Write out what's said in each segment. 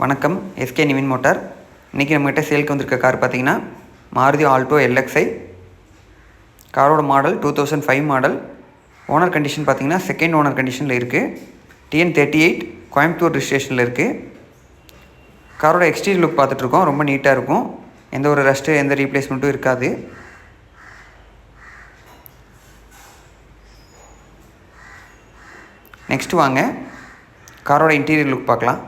வணக்கம், SK Nivin motor. இன்றைக்கி நம்மகிட்ட சேலுக்கு வந்திருக்க கார் பார்த்திங்கன்னா மாருதி ஆல்டோ LXi. காரோட மாடல் 2005 மாடல். ஓனர் கண்டிஷன் பார்த்திங்கன்னா செகண்ட் ஓனர் கண்டிஷனில் இருக்குது. TN38 கோயம்புத்தூர் ரிஜிஸ்ட்ரேஷனில் இருக்குது. காரோட எக்ஸ்டீரியர் லுக் பார்த்துட்ருக்கோம். ரொம்ப நீட்டாக இருக்கும். எந்த ஒரு ரஸ்ட்டு எந்த ரீப்ளேஸ்மெண்ட்டும் இருக்காது. நெக்ஸ்ட்டு வாங்க காரோட இன்டீரியர் லுக் பார்க்கலாம்.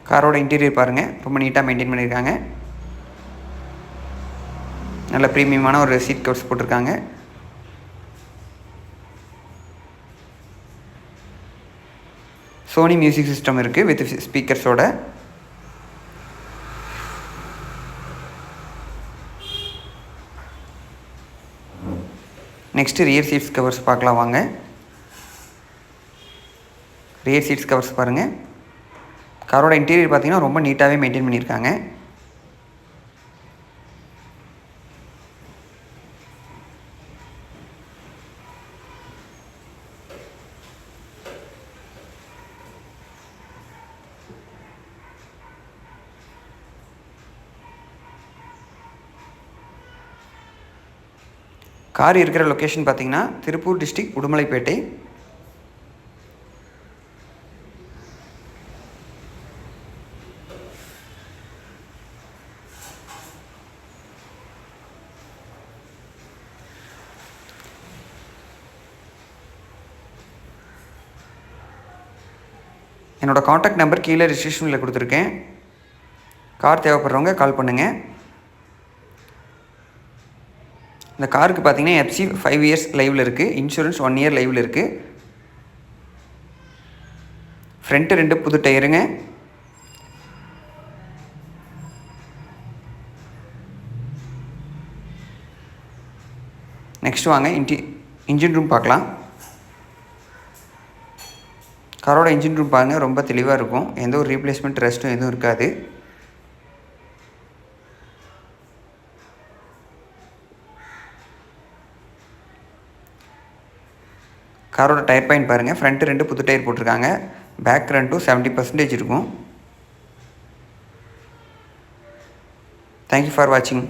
காரோட இன்டீரியர் பாருங்கள், ரொம்ப நீட்டாக மெயின்டைன் பண்ணியிருக்காங்க. நல்ல ப்ரீமியமான ஒரு சீட் கவர்ஸ் போட்டிருக்காங்க. சோனி மியூசிக் சிஸ்டம் இருக்குது வித் ஸ்பீக்கர்ஸோட. நெக்ஸ்ட்டு ரியர் சீட்ஸ் கவர்ஸ் பார்க்கலாம் வாங்க. ரியர் சீட்ஸ் கவர்ஸ் பாருங்கள். காரோட இன்டீரியர் பார்த்திங்கன்னா ரொம்ப நீட்டாகவே மெயின்டைன் பண்ணியிருக்காங்க. கார் இருக்கிற லொக்கேஷன் பார்த்திங்கன்னா திருப்பூர் டிஸ்ட்ரிக்ட் உடுமலைப்பேட்டை. என்னோடய காண்டாக்ட் நம்பர் கீழே ரிஜிஸ்ட்ரேஷனில் கொடுத்துருக்கேன். கார் தேவைப்படுறவங்க கால் பண்ணுங்கள். இந்த காருக்கு பார்த்தீங்கன்னா FC 5 இயர்ஸ் லைவில் இருக்குது. இன்சூரன்ஸ் 1 இயர் லைவில் இருக்குது. ஃப்ரண்ட்டு 2 புது டயருங்க. நெக்ஸ்ட் வாங்க இன்ஜின் ரூம் பார்க்கலாம். காரோட இன்ஜின் ரூம் பாருங்கள், ரொம்ப தெளிவாக இருக்கும். எந்த ஒரு ரீப்ளேஸ்மெண்ட் ரெஸ்ட்டும் எதுவும் இருக்காது. காரோட டயர் பாயிண்ட் பாருங்கள். ஃப்ரண்ட்டு 2 புது டயர் போட்டிருக்காங்க. பேக் ரெண்டும் 70% இருக்கும். தேங்க்யூ ஃபார் வாட்சிங்.